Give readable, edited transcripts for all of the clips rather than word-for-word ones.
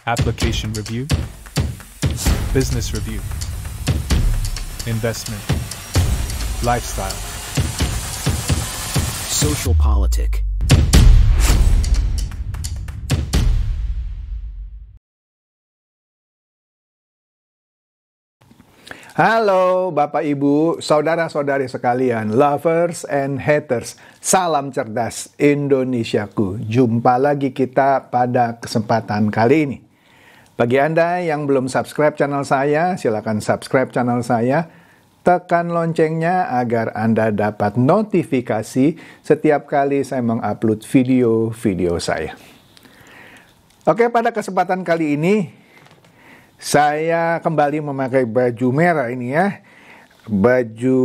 application review, business review, investment, lifestyle, social politic. Halo Bapak Ibu, saudara-saudari sekalian, lovers and haters. Salam cerdas Indonesiaku. Jumpa lagi kita pada kesempatan kali ini. Bagi Anda yang belum subscribe channel saya, silakan subscribe channel saya. Tekan loncengnya agar Anda dapat notifikasi setiap kali saya mengupload video-video saya. Oke, pada kesempatan kali ini saya kembali memakai baju merah ini ya. Baju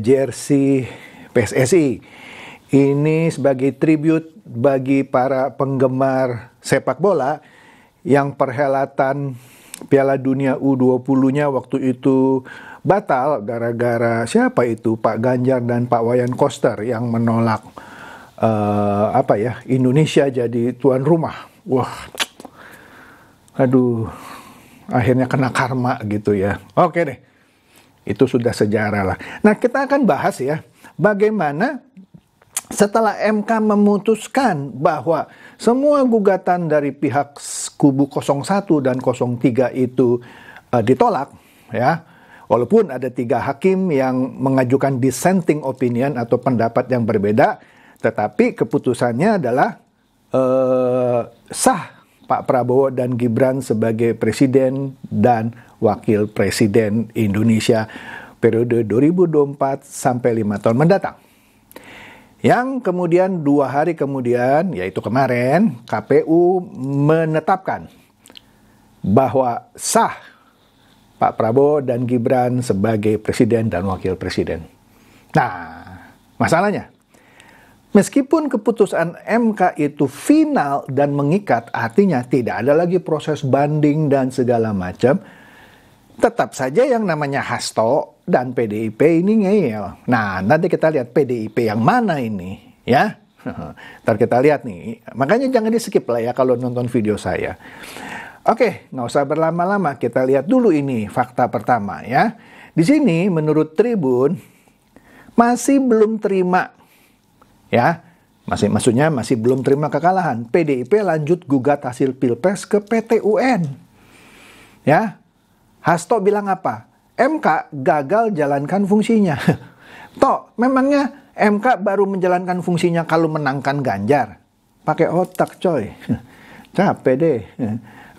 jersey PSSI. Ini sebagai tribute bagi para penggemar sepak bola yang perhelatan Piala Dunia U20-nya waktu itu batal gara-gara siapa itu? Pak Ganjar dan Pak Wayan Koster yang menolak Indonesia jadi tuan rumah. Wah. Aduh, akhirnya kena karma gitu ya. Oke deh, itu sudah sejarah lah. Nah, kita akan bahas ya, bagaimana setelah MK memutuskan bahwa semua gugatan dari pihak kubu 01 dan 03 itu ditolak ya. Walaupun ada 3 hakim yang mengajukan dissenting opinion atau pendapat yang berbeda, tetapi keputusannya adalah sah Pak Prabowo dan Gibran sebagai Presiden dan Wakil Presiden Indonesia periode 2024 sampai 5 tahun mendatang. Yang kemudian 2 hari kemudian, yaitu kemarin, KPU menetapkan bahwa sah Pak Prabowo dan Gibran sebagai Presiden dan Wakil Presiden. Nah, masalahnya, meskipun keputusan MK itu final dan mengikat, artinya tidak ada lagi proses banding dan segala macam, tetap saja yang namanya Hasto dan PDIP ini ngeyel. Nah, nanti kita lihat PDIP yang mana ini, ya. Ntar kita lihat nih. Makanya jangan di-skip lah ya kalau nonton video saya. Oke, nggak usah berlama-lama. Kita lihat dulu ini fakta pertama ya. Di sini menurut Tribun masih belum terima. Ya, maksudnya masih belum terima kekalahan. PDIP lanjut gugat hasil Pilpres ke PT UN. Ya, Hasto bilang apa? MK gagal jalankan fungsinya. Toh, memangnya MK baru menjalankan fungsinya kalau menangkan Ganjar? Pakai otak coy. Capek deh.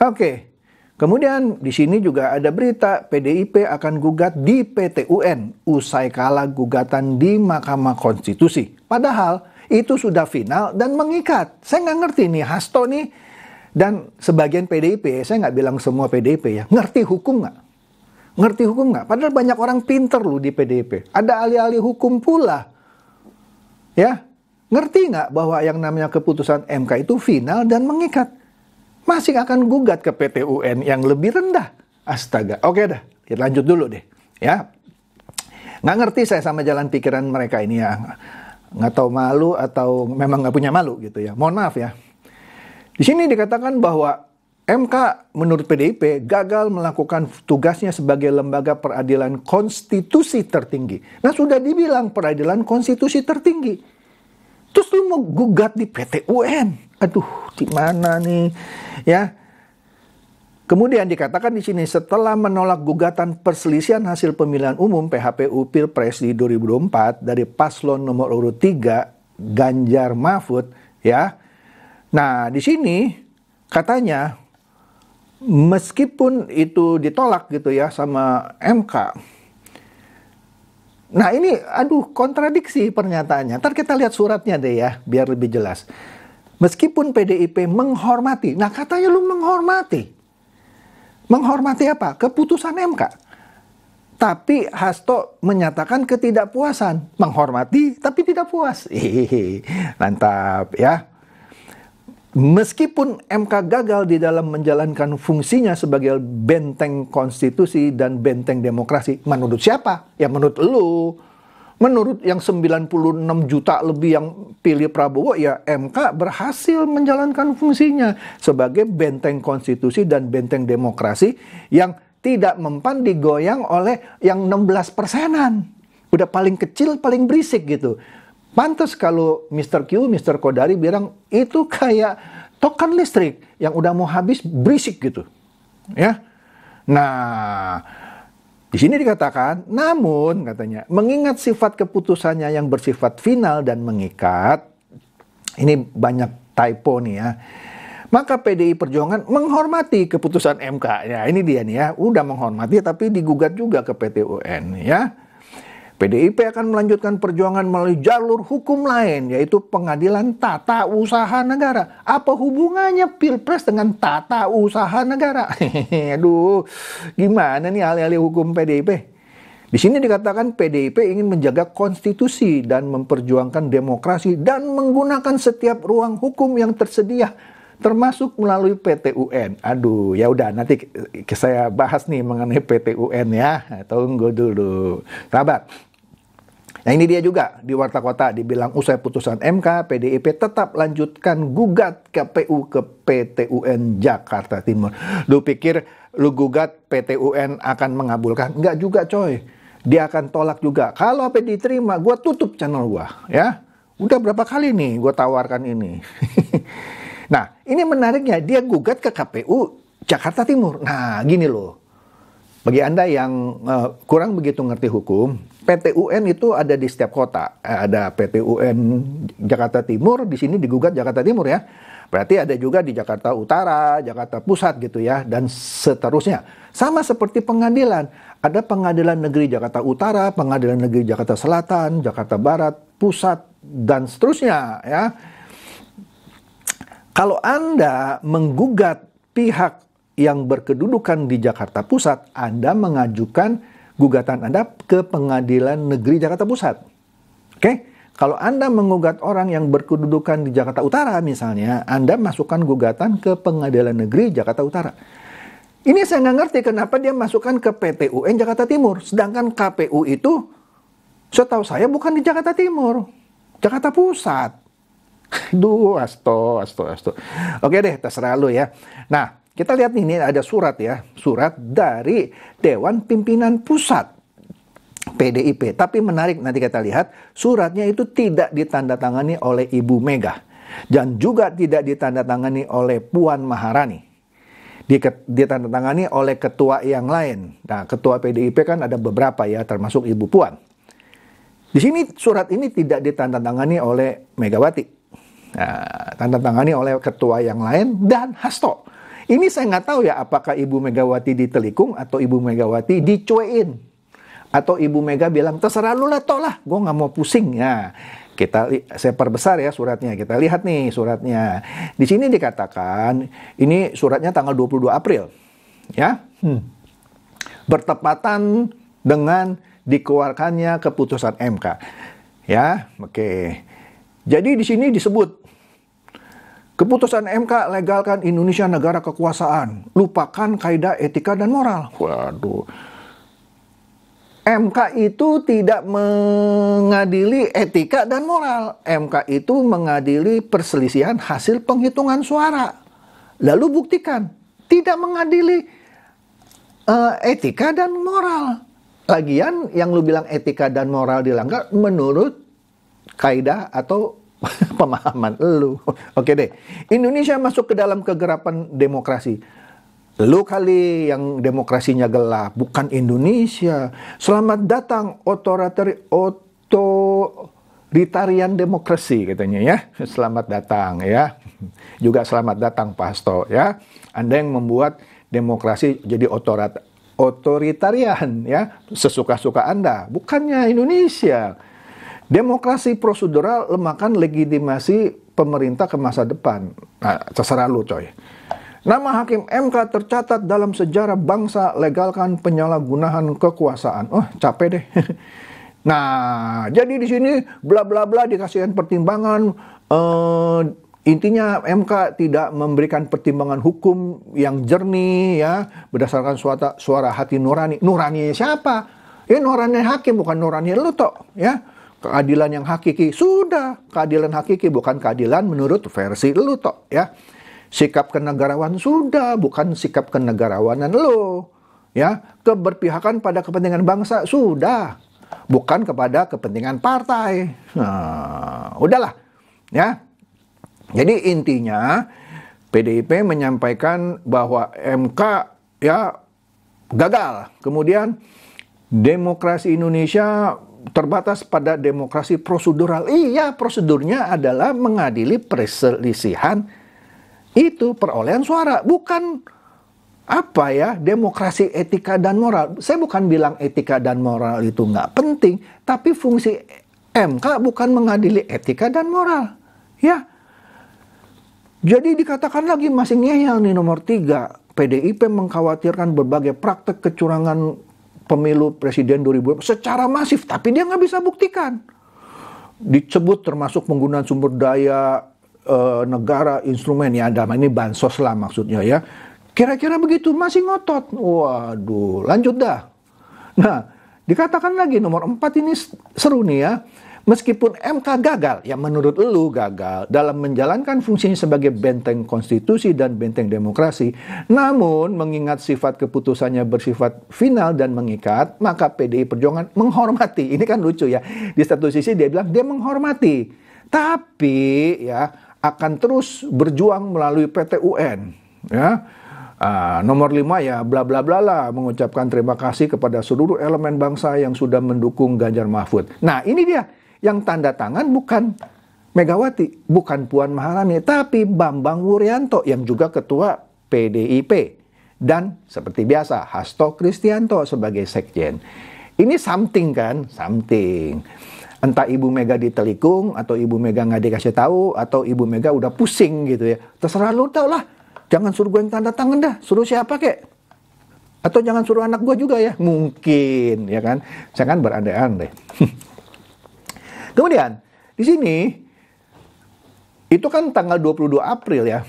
Oke. Kemudian di sini juga ada berita PDIP akan gugat di PT UN usai kalah gugatan di Mahkamah Konstitusi. Padahal itu sudah final dan mengikat. Saya nggak ngerti nih Hasto nih dan sebagian PDIP, saya nggak bilang semua PDIP ya, ngerti hukum nggak? Ngerti hukum nggak? Padahal banyak orang pinter loh di PDIP. Ada ahli-ahli hukum pula. Ya, ngerti nggak bahwa yang namanya keputusan MK itu final dan mengikat? Masih akan gugat ke PT UN yang lebih rendah. Astaga. Oke dah, kita lanjut dulu deh. Ya, nggak ngerti saya sama jalan pikiran mereka ini ya. Nggak tahu malu atau memang nggak punya malu gitu ya. Mohon maaf ya. Di sini dikatakan bahwa MK menurut PDIP gagal melakukan tugasnya sebagai lembaga peradilan konstitusi tertinggi. Nah sudah dibilang peradilan konstitusi tertinggi. Terus lu mau gugat di PT UN. Aduh, di mana nih? Ya. Kemudian dikatakan di sini setelah menolak gugatan perselisihan hasil pemilihan umum PHPU Pilpres di 2024 dari paslon nomor urut 3 Ganjar Mahfud ya. Nah, di sini katanya meskipun itu ditolak gitu ya sama MK. Nah, ini kontradiksi pernyataannya. Ntar kita lihat suratnya deh ya biar lebih jelas. Meskipun PDIP menghormati. Nah, katanya lu menghormati. Menghormati apa? Keputusan MK. Tapi Hasto menyatakan ketidakpuasan. Menghormati tapi tidak puas. Mantap ya. Meskipun MK gagal di dalam menjalankan fungsinya sebagai benteng konstitusi dan benteng demokrasi. Menurut siapa? Ya menurut lu. Menurut yang 96 juta lebih yang pilih Prabowo, ya MK berhasil menjalankan fungsinya sebagai benteng konstitusi dan benteng demokrasi yang tidak mempan digoyang oleh yang 16%-an. Udah paling kecil, paling berisik gitu. Pantes kalau Mr. Q, Mr. Kodari bilang itu kayak token listrik yang udah mau habis, berisik gitu. Ya. Nah, di sini dikatakan, namun katanya, mengingat sifat keputusannya yang bersifat final dan mengikat, ini banyak typo nih ya, maka PDI Perjuangan menghormati keputusan MK. Ya, ini dia nih ya, udah menghormati tapi digugat juga ke PT UN ya. PDIP akan melanjutkan perjuangan melalui jalur hukum lain, yaitu Pengadilan Tata Usaha Negara. Apa hubungannya Pilpres dengan tata usaha negara? Aduh, gimana nih alih-alih hukum PDIP? Di sini dikatakan PDIP ingin menjaga konstitusi dan memperjuangkan demokrasi dan menggunakan setiap ruang hukum yang tersedia, termasuk melalui PT UN. Aduh, ya udah nanti saya bahas nih mengenai PT UN ya. Tunggu dulu. Sahabat. Nah ini dia juga di Warta Kota dibilang usai putusan MK, PDIP tetap lanjutkan gugat KPU ke PT UN Jakarta Timur. Lu pikir lu gugat PT UN akan mengabulkan? Enggak juga coy. Dia akan tolak juga. Kalau apa diterima, gue tutup channel gue ya. Udah berapa kali nih gue tawarkan ini. Nah ini menariknya, dia gugat ke KPU Jakarta Timur. Nah gini loh. Bagi Anda yang kurang begitu ngerti hukum, PT UN itu ada di setiap kota. Ada PT UN Jakarta Timur, di sini digugat Jakarta Timur ya. Berarti ada juga di Jakarta Utara, Jakarta Pusat gitu ya, dan seterusnya. Sama seperti pengadilan. Ada Pengadilan Negeri Jakarta Utara, Pengadilan Negeri Jakarta Selatan, Jakarta Barat, Pusat, dan seterusnya ya. Kalau Anda menggugat pihak yang berkedudukan di Jakarta Pusat, Anda mengajukan gugatan Anda ke Pengadilan Negeri Jakarta Pusat. Oke? Kalau Anda menggugat orang yang berkedudukan di Jakarta Utara misalnya, Anda masukkan gugatan ke Pengadilan Negeri Jakarta Utara. Ini saya nggak ngerti kenapa dia masukkan ke PT UN Jakarta Timur, sedangkan KPU itu setahu saya bukan di Jakarta Timur, Jakarta Pusat. Duh, asto. Oke deh, terserah lu ya. Nah, kita lihat nih, ini ada surat ya. Surat dari Dewan Pimpinan Pusat PDIP. Tapi menarik, nanti kita lihat. Suratnya itu tidak ditandatangani oleh Ibu Mega. Dan juga tidak ditandatangani oleh Puan Maharani. Ditandatangani oleh ketua yang lain. Nah, ketua PDIP kan ada beberapa ya, termasuk Ibu Puan. Di sini surat ini tidak ditandatangani oleh Megawati. Nah, tandatangani oleh ketua yang lain dan Hasto. Ini saya nggak tahu ya apakah Ibu Megawati ditelikung atau Ibu Megawati dicuein. Atau Ibu Mega bilang terserah lu lah toh lah, gue nggak mau pusing ya. Saya perbesar ya suratnya, kita lihat nih suratnya. Di sini dikatakan, ini suratnya tanggal 22 April. Ya. Bertepatan dengan dikeluarkannya keputusan MK. Ya, oke. Jadi di sini disebut keputusan MK legalkan Indonesia negara kekuasaan. Lupakan kaidah etika dan moral. Waduh. MK itu tidak mengadili etika dan moral. MK itu mengadili perselisihan hasil penghitungan suara. Lalu buktikan. Tidak mengadili etika dan moral. Lagian yang lu bilang etika dan moral dilanggar menurut kaidah atau pemahaman lu. Oke deh. Indonesia masuk ke dalam kegelapan demokrasi. Lu kali yang demokrasinya gelap, bukan Indonesia. Selamat datang otoritarian demokrasi katanya ya. Selamat datang ya. Juga selamat datang Pak Hasto ya. Anda yang membuat demokrasi jadi otoritarian ya. Sesuka-suka Anda, bukannya Indonesia. Demokrasi prosedural lemahkan legitimasi pemerintah ke masa depan. Nah, terserah lu coy. Nama Hakim MK tercatat dalam sejarah bangsa, legalkan penyalahgunaan kekuasaan. Oh, capek deh. Nah, jadi di sini bla bla bla dikasihkan pertimbangan. Intinya MK tidak memberikan pertimbangan hukum yang jernih ya, berdasarkan suara hati nurani. Nurani siapa? Nurani hakim bukan nurani lu toh, ya. keadilan yang hakiki. Sudah, keadilan hakiki bukan keadilan menurut versi lu toh, ya. Sikap kenegarawanan sudah, bukan sikap kenegarawanan lu. Ya, keberpihakan pada kepentingan bangsa sudah, bukan kepada kepentingan partai. Nah, udahlah, ya. Jadi intinya PDIP menyampaikan bahwa MK ya gagal. Kemudian demokrasi Indonesia terbatas pada demokrasi prosedural. Iya, prosedurnya adalah mengadili perselisihan itu perolehan suara, bukan apa ya, demokrasi etika dan moral. Saya bukan bilang etika dan moral itu nggak penting, tapi fungsi MK bukan mengadili etika dan moral. Ya, jadi dikatakan lagi masih ngeyel nih nomor 3. PDIP mengkhawatirkan berbagai praktek kecurangan pemilu presiden 2020 secara masif, tapi dia nggak bisa buktikan. Disebut termasuk penggunaan sumber daya negara, instrumen, ya dalam ini bansos lah maksudnya ya. Kira-kira begitu, masih ngotot. Waduh, lanjut dah. Nah, dikatakan lagi nomor 4 ini seru nih ya. Meskipun MK gagal, ya menurut lu gagal dalam menjalankan fungsinya sebagai benteng konstitusi dan benteng demokrasi, namun mengingat sifat keputusannya bersifat final dan mengikat, maka PDI Perjuangan menghormati. Ini kan lucu ya. Di satu sisi dia bilang dia menghormati, tapi ya akan terus berjuang melalui PT UN. Ya. Nomor 5 ya bla bla bla lah, mengucapkan terima kasih kepada seluruh elemen bangsa yang sudah mendukung Ganjar Mahfud. Nah ini dia, yang tanda tangan bukan Megawati, bukan Puan Maharani, tapi Bambang Wuryanto yang juga ketua PDIP. Dan seperti biasa Hasto Kristianto sebagai sekjen. Ini something kan, something. Entah Ibu Mega ditelikung, atau Ibu Mega nggak dikasih tahu, atau Ibu Mega udah pusing gitu ya. Terserah lu tau lah. Jangan suruh gue yang tanda tangan dah. Suruh siapa kek? Atau jangan suruh anak gue juga ya. Mungkin, ya kan. Saya kan berandai-andai. Kemudian, di sini, itu kan tanggal 22 April ya.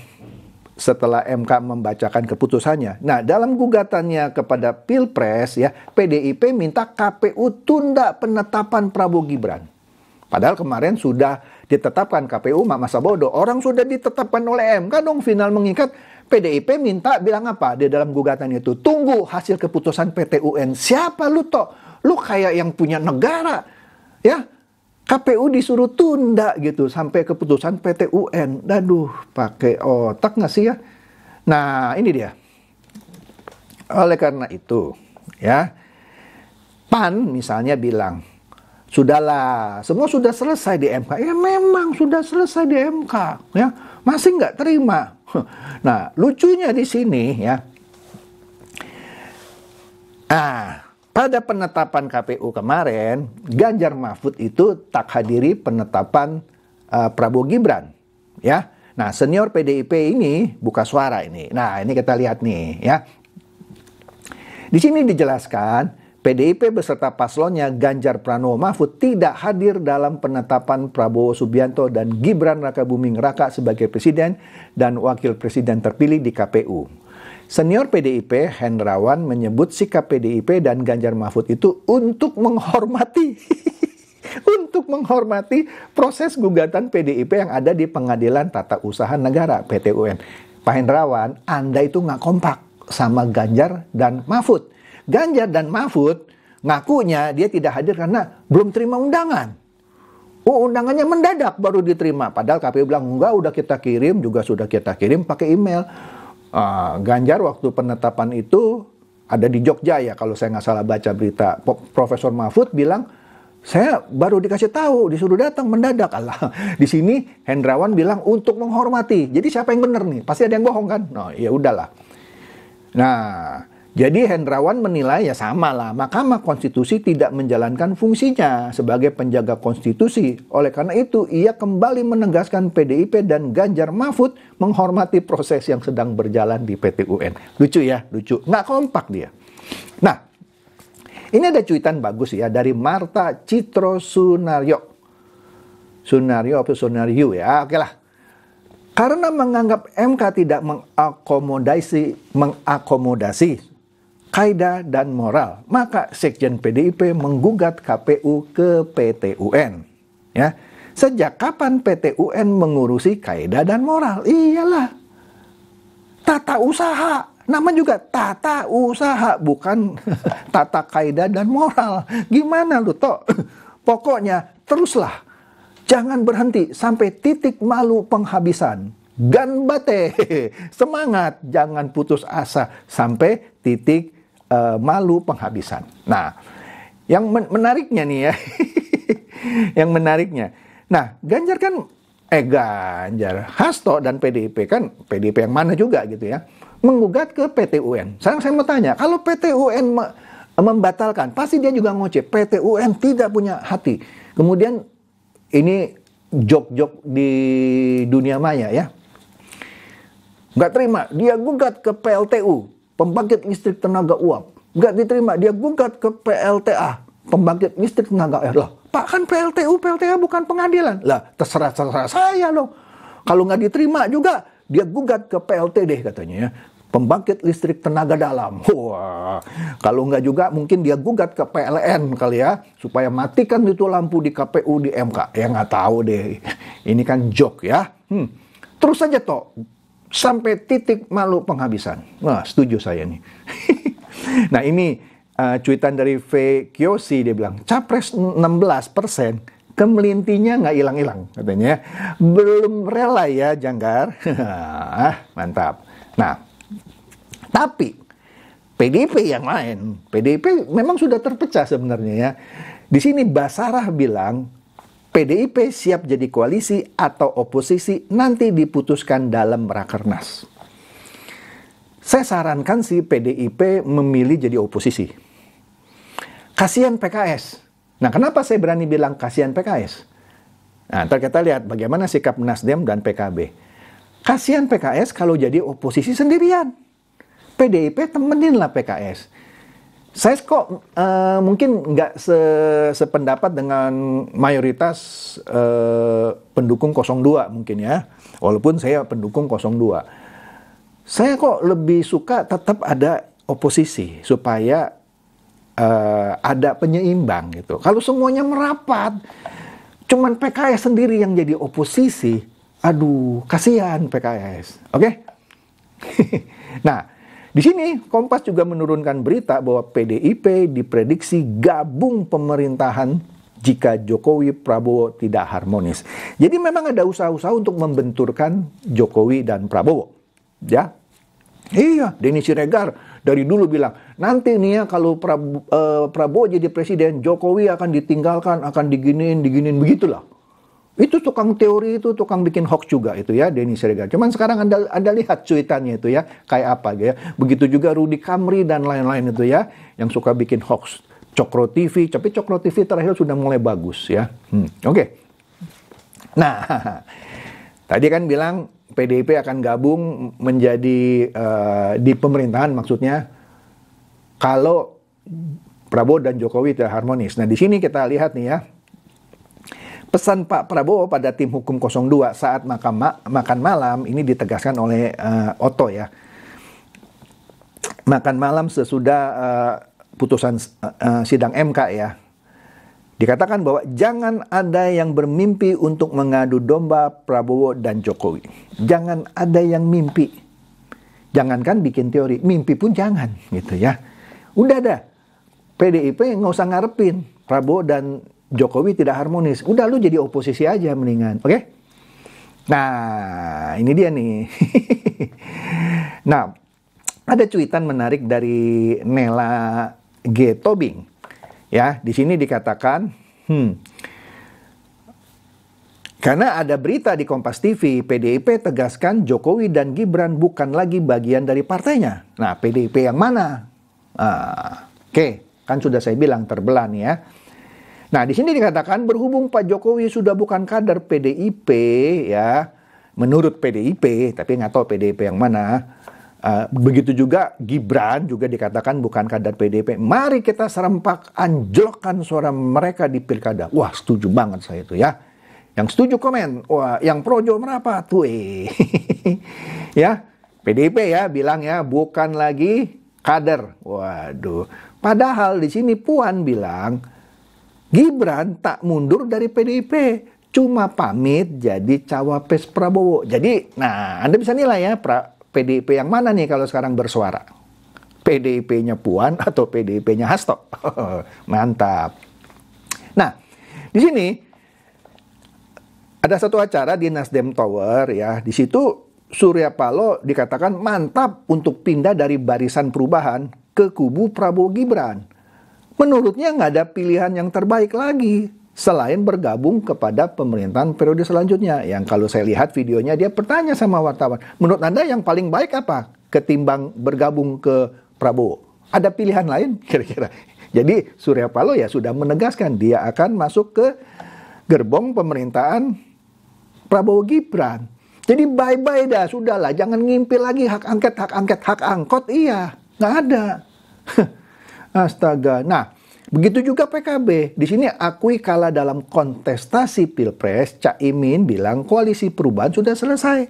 Setelah MK membacakan keputusannya. Nah, dalam gugatannya kepada Pilpres ya, PDIP minta KPU tunda penetapan Prabowo Gibran. Padahal kemarin sudah ditetapkan KPU masa bodoh. Orang sudah ditetapkan oleh MK dong final mengikat. PDIP minta bilang apa di dalam gugatan itu? Tunggu hasil keputusan PT UN. Siapa lu toh? Lu kayak yang punya negara. Ya, KPU disuruh tunda gitu sampai keputusan PT UN. Aduh, pakai otak nggak sih ya? Nah, ini dia. Oleh karena itu, ya, PAN misalnya bilang, sudahlah, semua sudah selesai di MK. Ya memang sudah selesai di MK, ya. Masih nggak terima. Nah, lucunya di sini ya. Pada penetapan KPU kemarin, Ganjar Mahfud itu tak hadiri penetapan Prabowo Gibran, ya. Nah, senior PDIP ini buka suara ini. Nah, ini kita lihat nih, ya. Di sini dijelaskan, PDIP beserta paslonnya Ganjar Pranowo Mahfud tidak hadir dalam penetapan Prabowo Subianto dan Gibran Rakabuming Raka sebagai presiden dan wakil presiden terpilih di KPU. Senior PDIP Hendrawan menyebut sikap PDIP dan Ganjar Mahfud itu untuk menghormati untuk menghormati proses gugatan PDIP yang ada di Pengadilan Tata Usaha Negara PT UN. Pak Hendrawan, Anda itu nggak kompak sama Ganjar dan Mahfud. Ganjar dan Mahfud ngakunya dia tidak hadir karena belum terima undangan. Undangannya mendadak baru diterima. Padahal KPU bilang enggak, udah kita kirim, juga sudah kita kirim pakai email. Ganjar waktu penetapan itu ada di Jogja ya, kalau saya nggak salah baca berita. Profesor Mahfud bilang, saya baru dikasih tahu, disuruh datang mendadak. Allah, di sini Hendrawan bilang untuk menghormati. Jadi siapa yang benar nih? Pasti ada yang bohong kan? Nah, ya udahlah. Nah, jadi Hendrawan menilai ya sama lah, Mahkamah Konstitusi tidak menjalankan fungsinya sebagai penjaga konstitusi. Oleh karena itu, ia kembali menegaskan PDIP dan Ganjar Mahfud menghormati proses yang sedang berjalan di PT UN. Lucu ya, lucu. Nggak kompak dia. Nah, ini ada cuitan bagus ya dari Marta Citro Sunaryo. Sunaryo atau Sunaryo ya, oke lah. Karena menganggap MK tidak mengakomodasi kaidah dan moral. Maka Sekjen PDIP menggugat KPU ke PT UN. Ya, sejak kapan PT UN mengurusi kaidah dan moral? Iyalah, tata usaha. Nama juga tata usaha, bukan tata kaidah dan moral. Gimana lu, Tok? Pokoknya teruslah. Jangan berhenti sampai titik malu penghabisan. Gan bate, semangat, jangan putus asa sampai titik malu penghabisan. Nah, yang menariknya nih ya, yang menariknya. Nah, Ganjar, Hasto dan PDIP kan, PDIP yang mana juga gitu ya, menggugat ke PT UN. Sekarang saya mau tanya, kalau PT UN membatalkan, pasti dia juga ngoceh. PT UN tidak punya hati. Kemudian ini jok-jok di dunia maya ya. Nggak terima, dia gugat ke PLTU, pembangkit listrik tenaga uap. Nggak diterima, dia gugat ke PLTA, pembangkit listrik tenaga air. Loh, Pak, kan PLTU, PLTA bukan pengadilan. Lah, terserah saya loh. Kalau nggak diterima juga, dia gugat ke PLTD katanya ya, pembangkit listrik tenaga dalam. Wah, kalau nggak juga mungkin dia gugat ke PLN kali ya, supaya matikan itu lampu di KPU, di MK. Ya nggak tahu deh, ini kan joke ya. Terus saja toh, sampai titik malu penghabisan. Nah, setuju saya nih. Nah, ini cuitan dari V. Kyoshi, dia bilang, capres 16%, kemelintinya nggak hilang-hilang, katanya. Belum rela ya, Janggar. Mantap. Nah, tapi PDIP yang lain, PDIP memang sudah terpecah sebenarnya ya. Di sini Basarah bilang, PDIP siap jadi koalisi atau oposisi nanti diputuskan dalam Rakernas. Saya sarankan si PDIP memilih jadi oposisi. Kasihan PKS. Nah, kenapa saya berani bilang kasihan PKS? Nah, ntar kita lihat bagaimana sikap Nasdem dan PKB. Kasihan PKS kalau jadi oposisi sendirian. PDIP temeninlah PKS. Saya kok mungkin nggak sependapat dengan mayoritas pendukung 02 mungkin ya. Walaupun saya pendukung 02. Saya kok lebih suka tetap ada oposisi supaya ada penyeimbang gitu. Kalau semuanya merapat, cuman PKS sendiri yang jadi oposisi, aduh, kasihan PKS. Oke? Nah, di sini Kompas juga menurunkan berita bahwa PDIP diprediksi gabung pemerintahan jika Jokowi Prabowo tidak harmonis. Jadi memang ada usaha-usaha untuk membenturkan Jokowi dan Prabowo. Ya. Iya, Denny Siregar dari dulu bilang, nanti nih ya kalau Prabowo jadi presiden, Jokowi akan ditinggalkan, akan diginiin begitulah. Itu tukang teori, itu tukang bikin hoax juga itu ya, Denny Siregar. Cuman sekarang Anda lihat cuitannya itu ya, kayak apa ya. Begitu juga Rudy Kamri dan lain-lain itu ya, yang suka bikin hoax. Cokro TV, tapi Cokro TV terakhir sudah mulai bagus ya. Oke. Nah, tadi kan bilang PDIP akan gabung menjadi di pemerintahan, maksudnya kalau Prabowo dan Jokowi tidak harmonis. Nah, di sini kita lihat nih ya, pesan Pak Prabowo pada tim hukum 02 saat makan malam ini ditegaskan oleh Otto ya. Makan malam sesudah putusan sidang MK ya. Dikatakan bahwa jangan ada yang bermimpi untuk mengadu domba Prabowo dan Jokowi. Jangan ada yang mimpi. Jangankan bikin teori, mimpi pun jangan gitu ya. Udah dah, PDIP nggak usah ngarepin Prabowo dan Jokowi tidak harmonis. Udah, lu jadi oposisi aja mendingan, oke? Nah, ini dia nih. Nah, ada cuitan menarik dari Nela G. Tobing. Ya, di sini dikatakan, karena ada berita di Kompas TV, PDIP tegaskan Jokowi dan Gibran bukan lagi bagian dari partainya. Nah, PDIP yang mana? Oke, kan sudah saya bilang terbelah nih ya. Nah, di sini dikatakan berhubung Pak Jokowi sudah bukan kader PDIP ya, menurut PDIP, tapi nggak tahu PDIP yang mana. Begitu juga Gibran juga dikatakan bukan kader PDIP. Mari kita serempak anjlokkan suara mereka di pilkada. Wah, setuju banget saya itu ya. Yang setuju komen. Wah, yang projo merapat tuh. Ya, PDIP ya bilang ya bukan lagi kader. Waduh. Padahal di sini Puan bilang Gibran tak mundur dari PDIP, cuma pamit jadi cawapres Prabowo. Jadi, nah Anda bisa nilai ya PDIP yang mana nih kalau sekarang bersuara? PDIP-nya Puan atau PDIP-nya Hasto? Mantap. Nah, di sini ada satu acara di Nasdem Tower ya. Di situ Surya Paloh dikatakan mantap untuk pindah dari Barisan Perubahan ke kubu Prabowo Gibran. Menurutnya nggak ada pilihan yang terbaik lagi selain bergabung kepada pemerintahan periode selanjutnya. Yang kalau saya lihat videonya dia bertanya sama wartawan, menurut Anda yang paling baik apa ketimbang bergabung ke Prabowo? Ada pilihan lain kira-kira? Jadi Surya Paloh ya sudah menegaskan dia akan masuk ke gerbong pemerintahan Prabowo Gibran. Jadi bye-bye dah, sudahlah, jangan ngimpi lagi hak angket, hak angkot, iya, nggak ada. Astaga. Nah, begitu juga PKB. Di sini akui kalah dalam kontestasi Pilpres, Cak Imin bilang koalisi perubahan sudah selesai.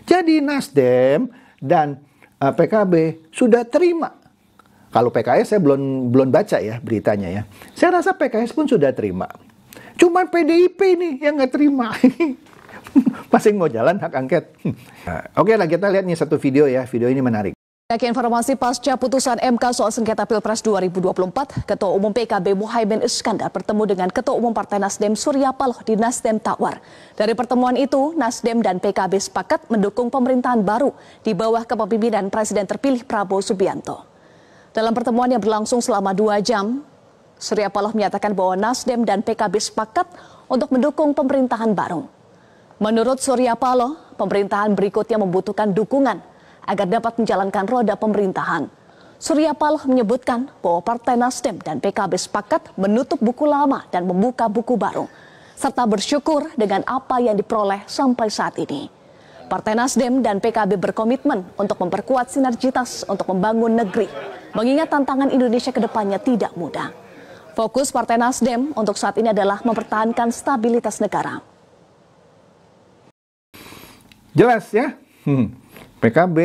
Jadi Nasdem dan PKB sudah terima. Kalau PKS saya belum baca ya beritanya ya. Saya rasa PKS pun sudah terima. Cuman PDIP nih yang nggak terima. Masih mau jalan hak angket. Oke lah, kita lihat nih satu video ya. Video ini menarik. Informasi pasca putusan MK soal sengketa Pilpres 2024, Ketua Umum PKB Muhaimin Iskandar bertemu dengan Ketua Umum Partai Nasdem Surya Paloh di Nasdem Tower. Dari pertemuan itu, Nasdem dan PKB sepakat mendukung pemerintahan baru di bawah kepemimpinan Presiden terpilih Prabowo Subianto. Dalam pertemuan yang berlangsung selama 2 jam, Surya Paloh menyatakan bahwa Nasdem dan PKB sepakat untuk mendukung pemerintahan baru. Menurut Surya Paloh, pemerintahan berikutnya membutuhkan dukungan agar dapat menjalankan roda pemerintahan. Surya Paloh menyebutkan bahwa Partai Nasdem dan PKB sepakat menutup buku lama dan membuka buku baru, serta bersyukur dengan apa yang diperoleh sampai saat ini. Partai Nasdem dan PKB berkomitmen untuk memperkuat sinergitas untuk membangun negeri, mengingat tantangan Indonesia ke depannya tidak mudah. Fokus Partai Nasdem untuk saat ini adalah mempertahankan stabilitas negara. Jelas ya? PKB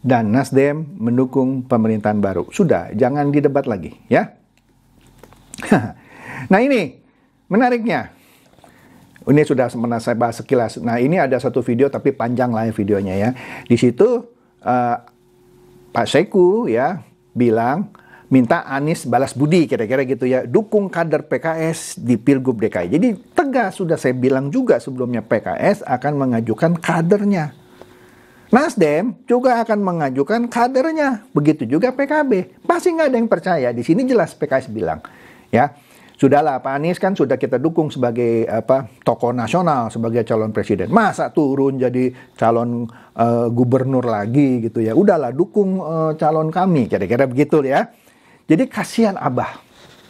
dan Nasdem mendukung pemerintahan baru. Sudah, jangan didebat lagi, ya. Nah ini, menariknya. Ini sudah pernah saya bahas sekilas. Nah ini ada satu video, tapi panjang lah ya videonya ya. Di situ Pak Saiku ya bilang, minta Anies balas budi, kira-kira gitu ya. Dukung kader PKS di Pilgub DKI. Jadi tegas, sudah saya bilang juga sebelumnya, PKS akan mengajukan kadernya. Nasdem juga akan mengajukan kadernya, begitu juga PKB. Pasti nggak ada yang percaya. Di sini jelas PKS bilang, ya sudahlah Pak Anies kan sudah kita dukung sebagai tokoh nasional, sebagai calon presiden. Masa turun jadi calon gubernur lagi gitu ya? Udahlah dukung calon kami, kira-kira begitu ya. Jadi kasihan Abah,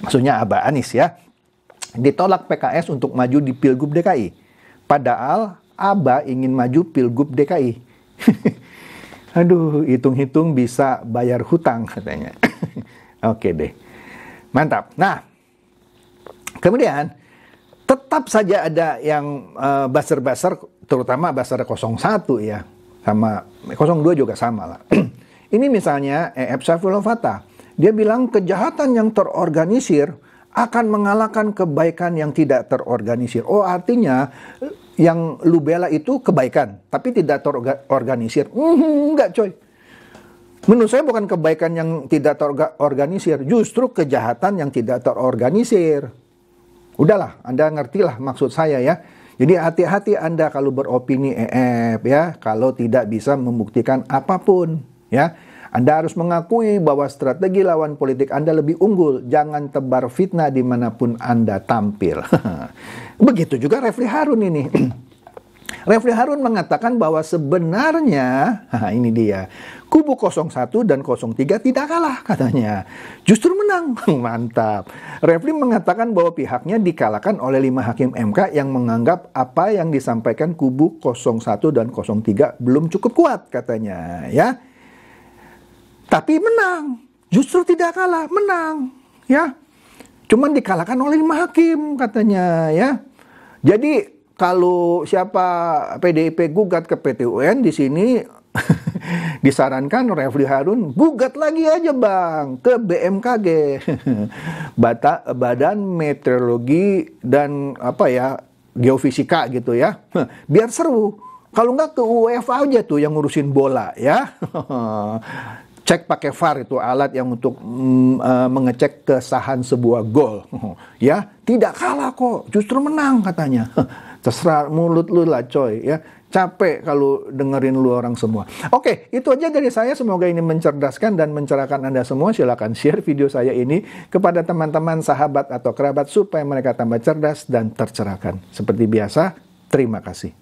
maksudnya Abah Anies ya, ditolak PKS untuk maju di Pilgub DKI. Padahal Abah ingin maju Pilgub DKI. Aduh, hitung-hitung bisa bayar hutang katanya. Oke deh, mantap. Nah, kemudian tetap saja ada yang buzzer-buzzer, terutama buzzer 01 ya, sama 02 juga sama lah. Ini misalnya EF Saifullah Fatah, dia bilang kejahatan yang terorganisir akan mengalahkan kebaikan yang tidak terorganisir. Oh, artinya yang lu bela itu kebaikan, tapi tidak terorganisir. Enggak coy. Menurut saya bukan kebaikan yang tidak terorganisir, justru kejahatan yang tidak terorganisir. Udahlah, Anda ngertilah maksud saya ya. Jadi hati-hati Anda kalau beropini ya, kalau tidak bisa membuktikan apapun ya. Anda harus mengakui bahwa strategi lawan politik Anda lebih unggul. Jangan tebar fitnah dimanapun Anda tampil. Begitu juga Refli Harun ini. Refli Harun mengatakan bahwa sebenarnya, ini dia, kubu 01 dan 03 tidak kalah katanya. Justru menang. Mantap. Refli mengatakan bahwa pihaknya dikalahkan oleh 5 hakim MK yang menganggap apa yang disampaikan kubu 01 dan 03 belum cukup kuat katanya. Ya. Tapi menang, justru tidak kalah, menang, ya. Cuman dikalahkan oleh 5 hakim katanya, ya. Jadi kalau siapa PDIP gugat ke PT UN di sini Disarankan Refli Harun gugat lagi aja bang ke BMKG, Badan Meteorologi dan Geofisika gitu ya, biar seru. Kalau nggak ke UEFA aja tuh yang ngurusin bola ya. Cek pakai VAR, itu alat yang untuk mengecek kesahan sebuah gol. Ya, tidak kalah kok, justru menang katanya. Terserah mulut lu lah coy ya. Capek kalau dengerin lu orang semua. Oke, itu aja dari saya. Semoga ini mencerdaskan dan mencerahkan Anda semua. Silakan share video saya ini kepada teman-teman, sahabat atau kerabat supaya mereka tambah cerdas dan tercerahkan. Seperti biasa, terima kasih.